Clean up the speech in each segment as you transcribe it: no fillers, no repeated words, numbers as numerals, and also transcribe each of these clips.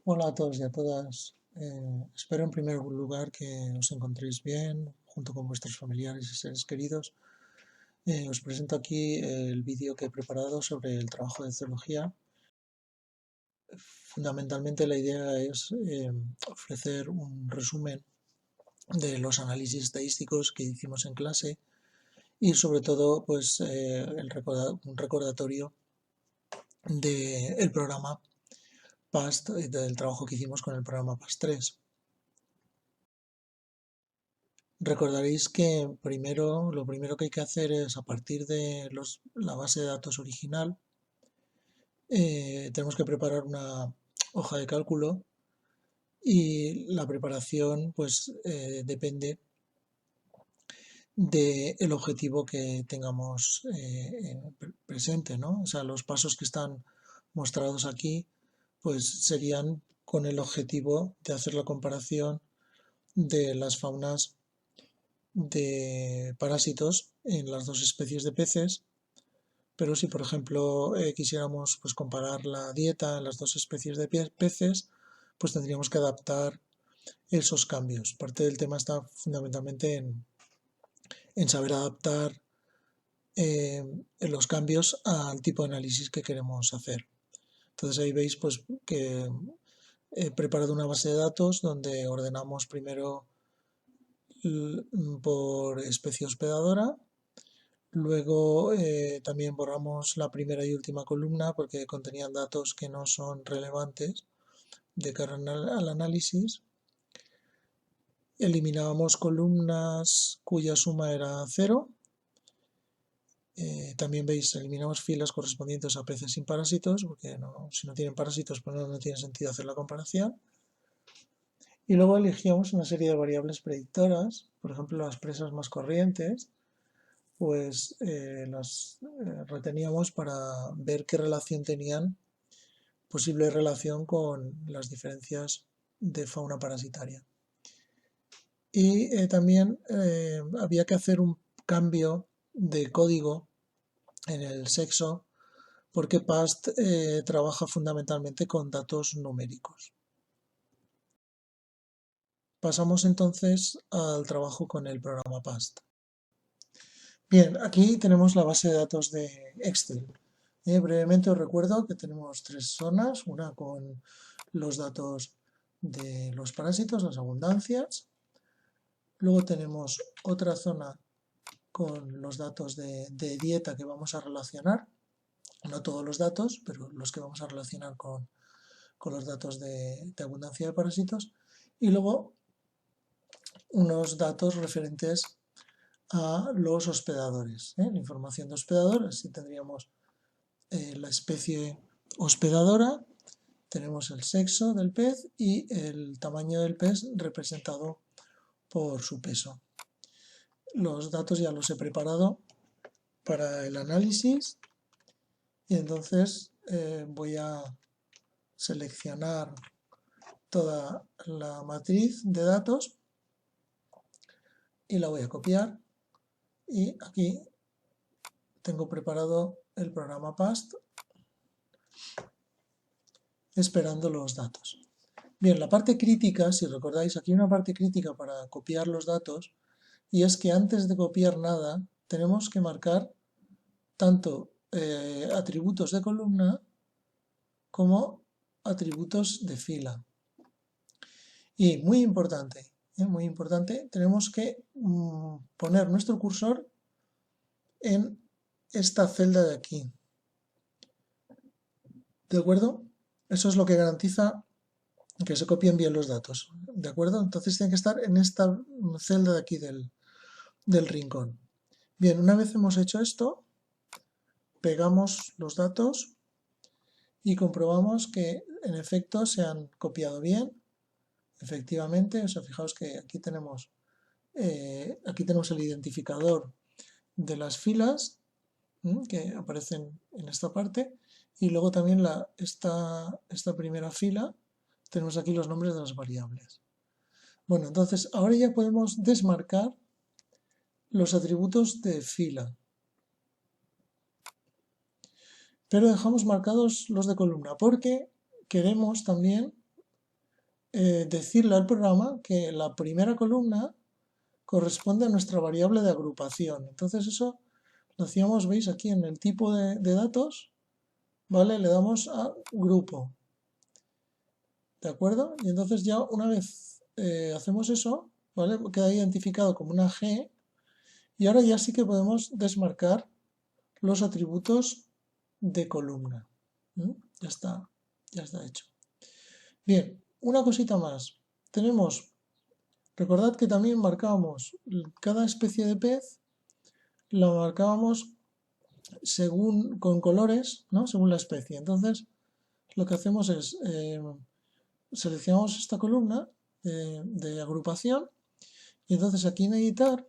Hola a todos y a todas. Espero en primer lugar que os encontréis bien junto con vuestros familiares y seres queridos. Os presento aquí el vídeo que he preparado sobre el trabajo de zoología. Fundamentalmente la idea es ofrecer un resumen de los análisis estadísticos que hicimos en clase y sobre todo pues un recordatorio del programa PAST, del trabajo que hicimos con el programa PAST 3. Recordaréis que lo primero que hay que hacer es, a partir de la base de datos original, tenemos que preparar una hoja de cálculo y la preparación pues depende del objetivo que tengamos presente, ¿no? O sea, los pasos que están mostrados aquí pues serían con el objetivo de hacer la comparación de las faunas de parásitos en las dos especies de peces, pero si por ejemplo quisiéramos pues comparar la dieta en las dos especies de peces, pues tendríamos que adaptar esos cambios. Parte del tema está fundamentalmente en saber adaptar los cambios al tipo de análisis que queremos hacer. Entonces ahí veis pues que he preparado una base de datos donde ordenamos primero por especie hospedadora. Luego también borramos la primera y última columna porque contenían datos que no son relevantes de cara al análisis. Eliminábamos columnas cuya suma era 0. También veis, eliminamos filas correspondientes a peces sin parásitos, porque si no tienen parásitos pues no tiene sentido hacer la comparación. Y luego elegíamos una serie de variables predictoras, por ejemplo las presas más corrientes, pues las reteníamos para ver qué relación tenían, posible relación con las diferencias de fauna parasitaria. Y también había que hacer un cambio de código en el sexo porque PAST trabaja fundamentalmente con datos numéricos. Pasamos entonces al trabajo con el programa PAST. Bien, aquí tenemos la base de datos de Excel. Brevemente os recuerdo que tenemos 3 zonas, una con los datos de los parásitos, las abundancias. Luego tenemos otra zona con los datos de dieta que vamos a relacionar, no todos los datos, pero los que vamos a relacionar con los datos de abundancia de parásitos. Y luego unos datos referentes a los hospedadores, la información de hospedadores. Si tendríamos la especie hospedadora, tenemos el sexo del pez y el tamaño del pez representado por su peso. Los datos ya los he preparado para el análisis y entonces voy a seleccionar toda la matriz de datos y la voy a copiar, y aquí tengo preparado el programa PAST esperando los datos. Bien, la parte crítica, si recordáis, aquí hay una parte crítica para copiar los datos, y es que antes de copiar nada tenemos que marcar tanto atributos de columna como atributos de fila. Y muy importante, tenemos que poner nuestro cursor en esta celda de aquí. ¿De acuerdo? Eso es lo que garantiza que se copien bien los datos. ¿De acuerdo? Entonces tiene que estar en esta celda de aquí del rincón. Bien, una vez hemos hecho esto, pegamos los datos y comprobamos que en efecto se han copiado bien. Efectivamente, o sea, fijaos que aquí tenemos el identificador de las filas que aparecen en esta parte, y luego también esta primera fila tenemos aquí los nombres de las variables. Bueno, entonces ahora ya podemos desmarcar los atributos de fila, pero dejamos marcados los de columna porque queremos también decirle al programa que la primera columna corresponde a nuestra variable de agrupación. Entonces eso lo hacíamos, veis, aquí en el tipo de datos, ¿vale? Le damos a grupo, ¿de acuerdo? Y entonces ya una vez hacemos eso, ¿vale? Queda identificado como una G y ahora ya sí que podemos desmarcar los atributos de columna. Ya está hecho. Bien, una cosita más. Recordad que también marcábamos cada especie de pez, la marcábamos con colores, ¿no? Según la especie. Entonces, lo que hacemos es, seleccionamos esta columna de agrupación y entonces aquí en editar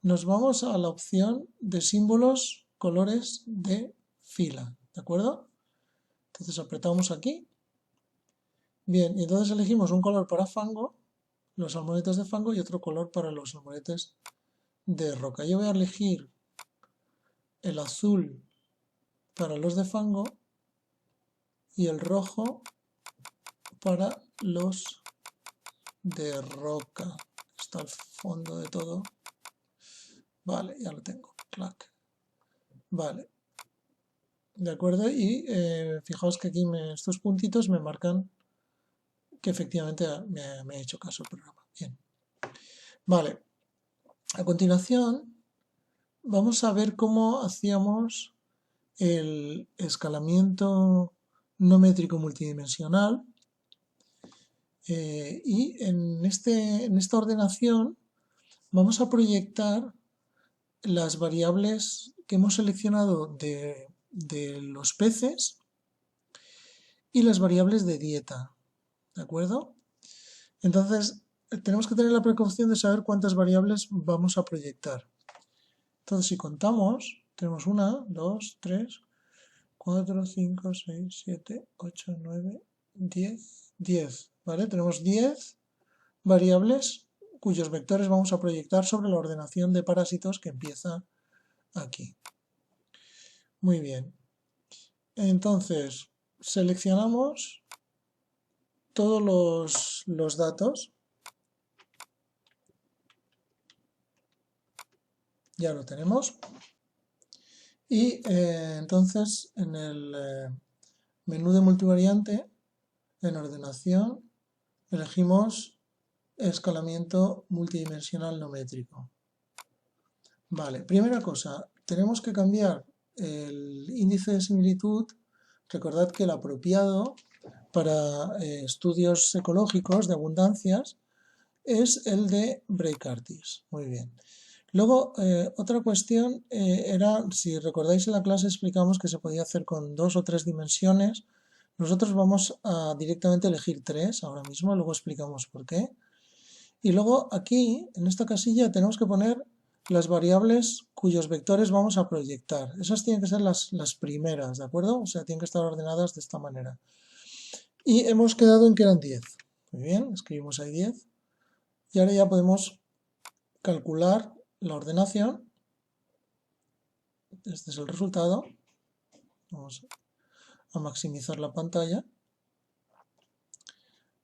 nos vamos a la opción de símbolos, colores de fila, ¿de acuerdo? Entonces apretamos aquí. Bien, y entonces elegimos un color para fango, los salmonetes de fango, y otro color para los salmonetes de roca. Yo voy a elegir el azul para los de fango y el rojo para los de roca. Está al fondo de todo. Vale, ya lo tengo. Clac. Vale. De acuerdo, y fijaos que aquí estos puntitos me marcan que efectivamente me ha hecho caso el programa. Bien. Vale. A continuación vamos a ver cómo hacíamos el escalamiento no métrico multidimensional y en esta ordenación vamos a proyectar las variables que hemos seleccionado de los peces y las variables de dieta, ¿de acuerdo? Entonces, tenemos que tener la precaución de saber cuántas variables vamos a proyectar. Entonces, si contamos, tenemos 1, 2, 3, 4, 5, 6, 7, 8, 9, 10, 10, ¿vale? Tenemos 10 variables cuyos vectores vamos a proyectar sobre la ordenación de parásitos que empieza aquí. Muy bien. Entonces, seleccionamos todos los datos. Ya lo tenemos. Y entonces en el menú de multivariante, en ordenación, elegimos escalamiento multidimensional no métrico. Vale, primera cosa, tenemos que cambiar el índice de similitud. Recordad que el apropiado para estudios ecológicos de abundancias es el de Bray-Curtis. Muy bien. Luego, otra cuestión era, si recordáis en la clase explicamos que se podía hacer con 2 o 3 dimensiones. Nosotros vamos a directamente elegir 3 ahora mismo, luego explicamos por qué. Y luego aquí, en esta casilla, tenemos que poner las variables cuyos vectores vamos a proyectar. Esas tienen que ser las primeras, ¿de acuerdo? O sea, tienen que estar ordenadas de esta manera. Y hemos quedado en que eran 10. Muy bien, escribimos ahí 10. Y ahora ya podemos calcular la ordenación. Este es el resultado. Vamos a maximizar la pantalla.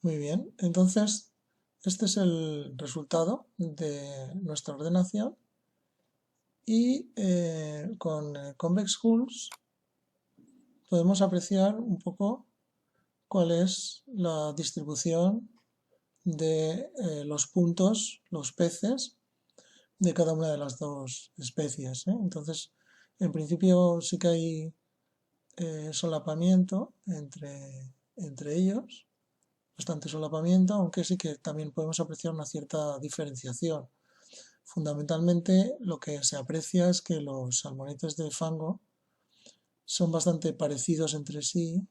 Muy bien, entonces este es el resultado de nuestra ordenación y con Convex Huls podemos apreciar un poco cuál es la distribución de los puntos, los peces, de cada una de las dos especies. Entonces, en principio sí que hay solapamiento entre ellos, bastante solapamiento, aunque sí que también podemos apreciar una cierta diferenciación. Fundamentalmente lo que se aprecia es que los salmonetes de fango son bastante parecidos entre sí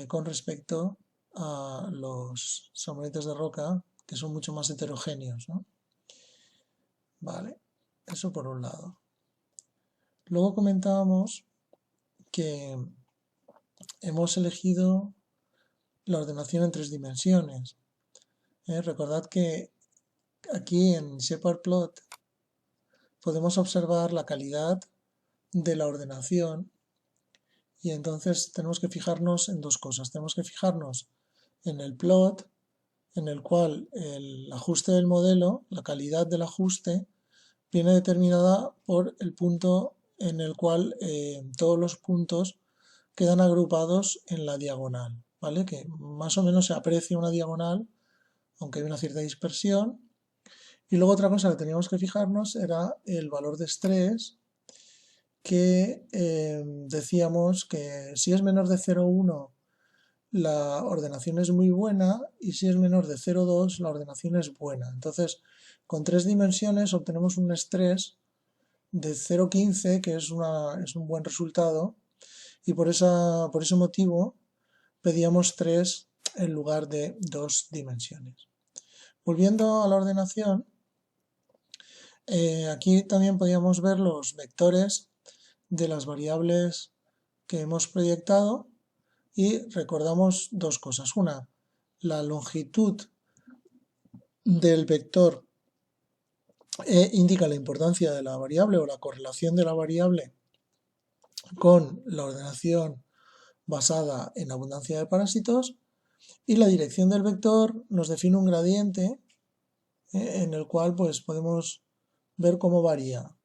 con respecto a los salmonetes de roca, que son mucho más heterogéneos, ¿no? Vale, eso por un lado. Luego comentábamos que hemos elegido la ordenación en 3 dimensiones. Recordad que aquí en Shepard Plot podemos observar la calidad de la ordenación y entonces tenemos que fijarnos en dos cosas. Tenemos que fijarnos en el plot, en el cual el ajuste del modelo, la calidad del ajuste, viene determinada por el punto en el cual todos los puntos quedan agrupados en la diagonal, ¿vale? Que más o menos se aprecia una diagonal, aunque hay una cierta dispersión. Y luego otra cosa que teníamos que fijarnos era el valor de estrés, que decíamos que si es menor de 0,1 la ordenación es muy buena y si es menor de 0,2 la ordenación es buena. Entonces, con 3 dimensiones obtenemos un estrés de 0,15, que es un buen resultado, y por ese motivo pedíamos 3 en lugar de 2 dimensiones. Volviendo a la ordenación, aquí también podíamos ver los vectores de las variables que hemos proyectado y recordamos dos cosas. Una, la longitud del vector indica la importancia de la variable o la correlación de la variable con la ordenación basada en abundancia de parásitos, y la dirección del vector nos define un gradiente en el cual pues podemos ver cómo varía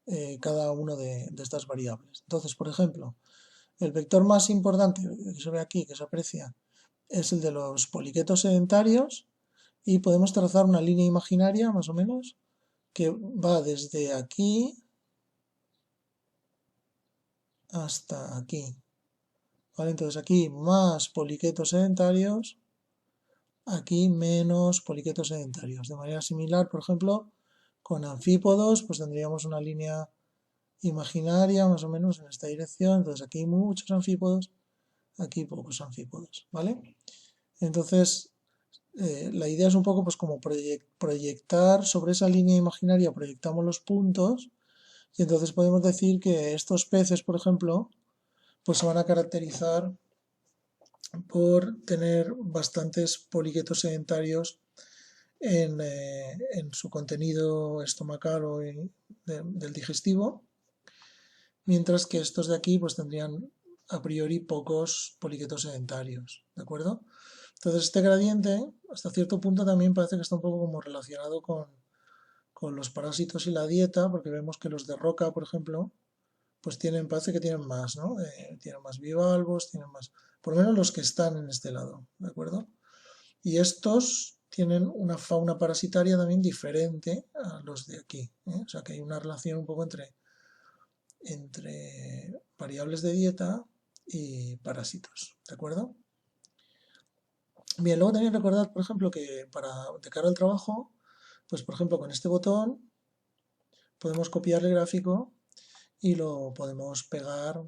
cada una de estas variables. Entonces, por ejemplo, el vector más importante que se ve aquí, que se aprecia, es el de los poliquetos sedentarios, y podemos trazar una línea imaginaria más o menos que va desde aquí hasta aquí. ¿Vale? Entonces aquí más poliquetos sedentarios, aquí menos poliquetos sedentarios. De manera similar, por ejemplo, con anfípodos, pues tendríamos una línea imaginaria más o menos en esta dirección. Entonces aquí hay muchos anfípodos, aquí pocos anfípodos, ¿vale? Entonces la idea es un poco pues como proyectar sobre esa línea imaginaria, proyectamos los puntos, y entonces podemos decir que estos peces, por ejemplo, pues se van a caracterizar por tener bastantes poliquetos sedentarios en su contenido estomacal o del digestivo, mientras que estos de aquí pues tendrían a priori pocos poliquetos sedentarios, ¿de acuerdo? Entonces este gradiente hasta cierto punto también parece que está un poco como relacionado con los parásitos y la dieta, porque vemos que los de roca, por ejemplo, pues parece que tienen más, ¿no? Tienen más bivalvos, tienen más, por lo menos los que están en este lado, ¿de acuerdo? Y estos tienen una fauna parasitaria también diferente a los de aquí, ¿eh? O sea que hay una relación un poco entre variables de dieta y parásitos, ¿de acuerdo? Bien, luego también recordad, por ejemplo, que de cara al trabajo, pues por ejemplo con este botón podemos copiar el gráfico y lo podemos pegar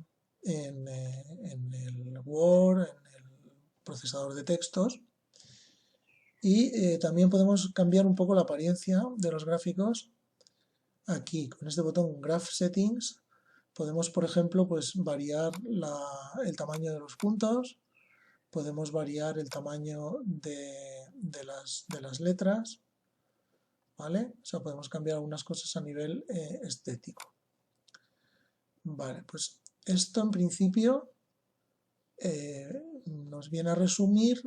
en el Word, en el procesador de textos, y también podemos cambiar un poco la apariencia de los gráficos. Aquí con este botón Graph Settings podemos, por ejemplo, pues variar el tamaño de los puntos, podemos variar el tamaño de las letras, ¿vale? O sea, podemos cambiar algunas cosas a nivel estético. Vale, pues esto en principio nos viene a resumir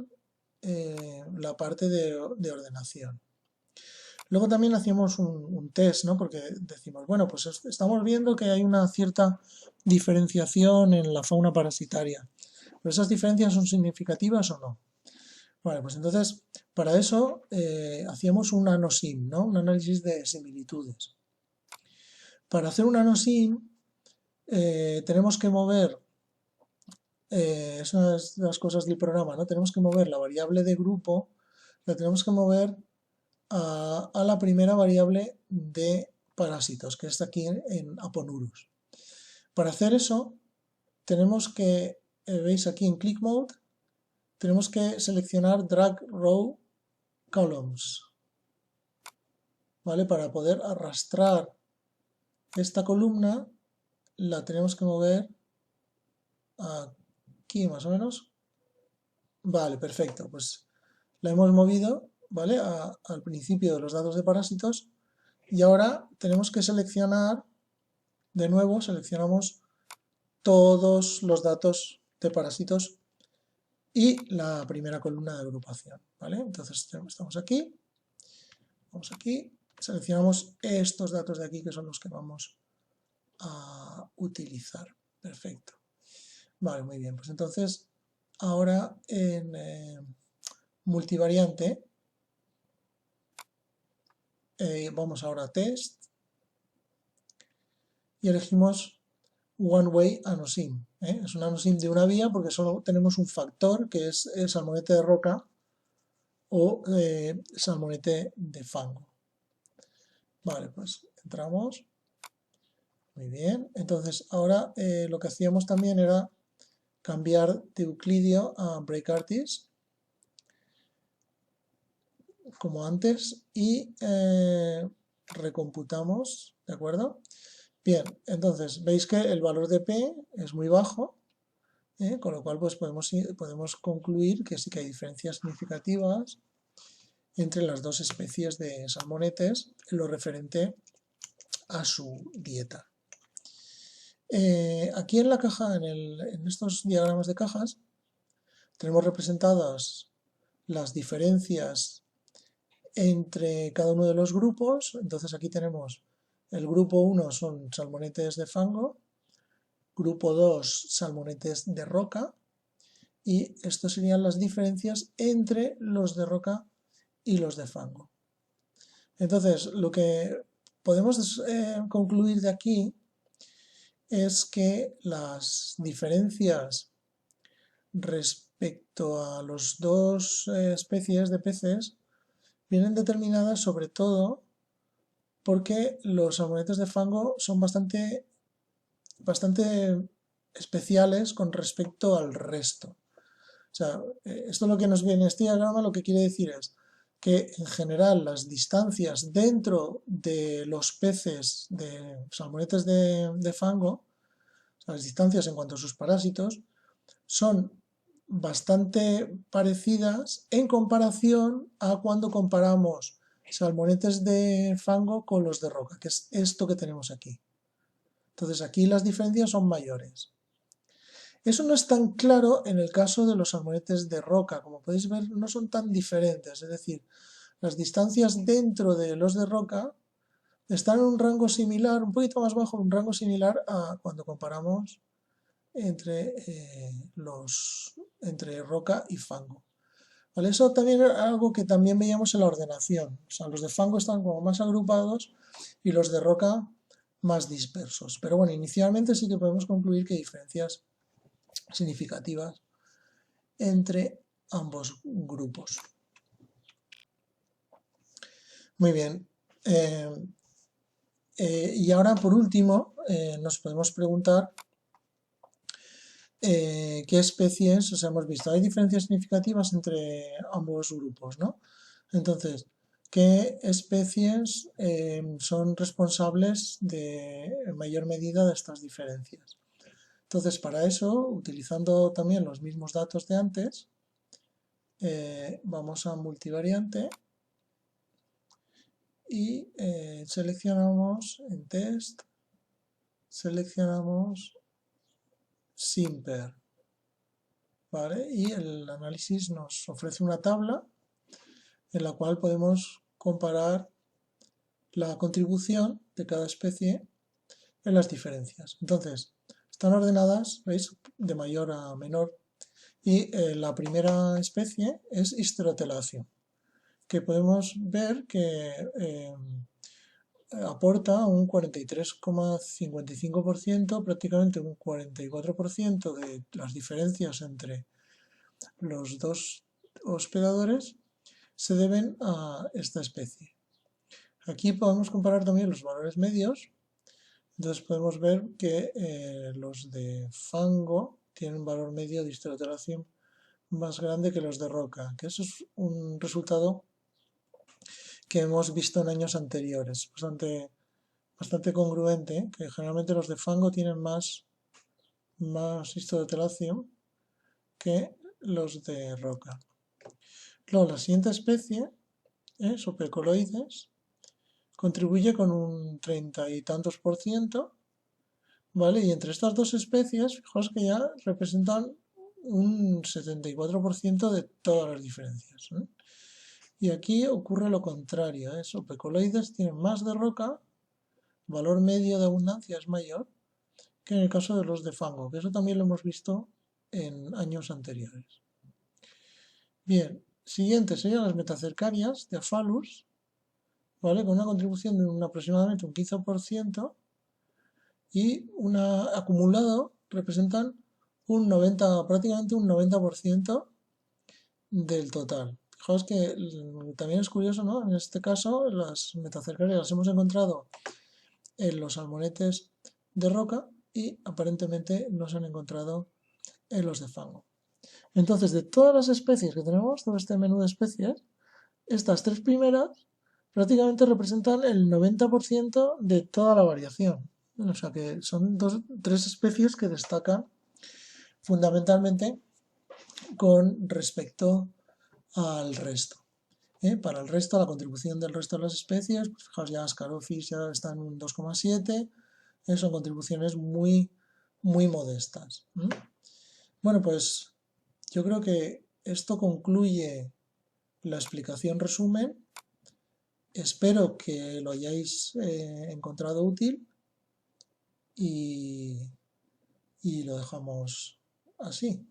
la parte de ordenación. Luego también hacíamos un test, ¿no? Porque decimos, bueno, pues estamos viendo que hay una cierta diferenciación en la fauna parasitaria. ¿Pero esas diferencias son significativas o no? Vale, pues entonces, para eso hacíamos un ANOSIM, ¿no? Un análisis de similitudes. Para hacer un ANOSIM tenemos que mover, es una de las cosas del programa, ¿no? Tenemos que mover la variable de grupo, la tenemos que mover a la primera variable de parásitos, que está aquí en Aponurus. Para hacer eso, tenemos que, veis aquí en Click Mode, tenemos que seleccionar Drag Row Columns, ¿vale? Para poder arrastrar esta columna, la tenemos que mover aquí más o menos. Vale, perfecto, pues la hemos movido, ¿vale? Al principio de los datos de parásitos, y ahora tenemos que seleccionar, de nuevo, seleccionamos todos los datos de parásitos y la primera columna de agrupación, ¿vale? Entonces estamos aquí, vamos aquí, seleccionamos estos datos de aquí que son los que vamos a utilizar. Perfecto. Vale, muy bien. Pues entonces, ahora en multivariante, vamos ahora a test y elegimos One Way ANOSIM. Es un ANOSIM de una vía porque solo tenemos un factor que es el salmonete de roca o salmonete de fango. Vale, pues entramos. Muy bien. Entonces, ahora lo que hacíamos también era cambiar de Euclidio a Break-Artist, como antes, y recomputamos, ¿de acuerdo? Bien, entonces, veis que el valor de P es muy bajo, con lo cual pues podemos concluir que sí que hay diferencias significativas entre las dos especies de salmonetes en lo referente a su dieta. Aquí en la caja, en estos diagramas de cajas, tenemos representadas las diferencias entre cada uno de los grupos. Entonces aquí tenemos el grupo 1 son salmonetes de fango, grupo 2 salmonetes de roca, y estas serían las diferencias entre los de roca y los de fango. Entonces, lo que podemos concluir de aquí es que las diferencias respecto a las dos especies de peces vienen determinadas sobre todo porque los salmonetes de fango son bastante especiales con respecto al resto. O sea, esto lo que nos viene, este diagrama lo que quiere decir es que en general las distancias dentro de los peces de salmonetes de fango, las distancias en cuanto a sus parásitos, son bastante parecidas en comparación a cuando comparamos salmonetes de fango con los de roca, que es esto que tenemos aquí. Entonces aquí las diferencias son mayores. Eso no es tan claro en el caso de los salmonetes de roca. Como podéis ver, no son tan diferentes. Es decir, las distancias dentro de los de roca están en un rango similar, un poquito más bajo, un rango similar a cuando comparamos entre, entre roca y fango. ¿Vale? Eso también es algo que también veíamos en la ordenación. O sea, los de fango están como más agrupados y los de roca más dispersos. Pero bueno, inicialmente sí que podemos concluir que hay diferencias significativas entre ambos grupos. Muy bien. Y ahora, por último, nos podemos preguntar qué especies, o sea, hemos visto, hay diferencias significativas entre ambos grupos, ¿no? Entonces, ¿qué especies son responsables en mayor medida de estas diferencias? Entonces, para eso, utilizando también los mismos datos de antes, vamos a multivariante y seleccionamos en test, seleccionamos SIMPER, ¿vale? Y el análisis nos ofrece una tabla en la cual podemos comparar la contribución de cada especie en las diferencias. Entonces, están ordenadas, ¿veis?, de mayor a menor, y la primera especie es Histerotelatio, que podemos ver que aporta un 43,55%, prácticamente un 44% de las diferencias entre los dos hospedadores se deben a esta especie. Aquí podemos comparar también los valores medios. Entonces podemos ver que los de fango tienen un valor medio de histerotelatio más grande que los de roca, que eso es un resultado que hemos visto en años anteriores, bastante congruente, que generalmente los de fango tienen más histerotelatio que los de roca. Luego, la siguiente especie, Sopecoloides, contribuye con un 30 y tantos %, ¿vale? Y entre estas dos especies, fijaos que ya representan un 74% de todas las diferencias. Y aquí ocurre lo contrario, ¿eh? Los pecoloides tienen más de roca, valor medio de abundancia es mayor que en el caso de los de fango, que eso también lo hemos visto en años anteriores. Bien, siguiente serían las metacercarias de Aphallus, ¿vale? Con una contribución de aproximadamente un 15% y acumulado representan prácticamente un 90% del total. Fijaos que también es curioso, ¿no? En este caso, las metacercarias las hemos encontrado en los salmonetes de roca y aparentemente no se han encontrado en los de fango. Entonces, de todas las especies que tenemos, todo este menú de especies, estas tres primeras prácticamente representan el 90% de toda la variación. O sea que son tres especies que destacan fundamentalmente con respecto al resto. Para el resto, la contribución del resto de las especies, pues fijaos ya Ascarophis ya está en un 2,7, son contribuciones muy, muy modestas. Bueno, pues yo creo que esto concluye la explicación resumen. Espero que lo hayáis encontrado útil y lo dejamos así.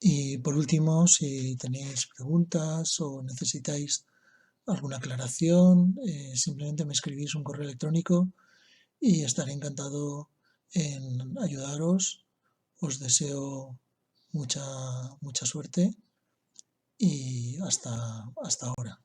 Y por último, si tenéis preguntas o necesitáis alguna aclaración, simplemente me escribís un correo electrónico y estaré encantado en ayudaros. Os deseo mucha suerte y hasta ahora.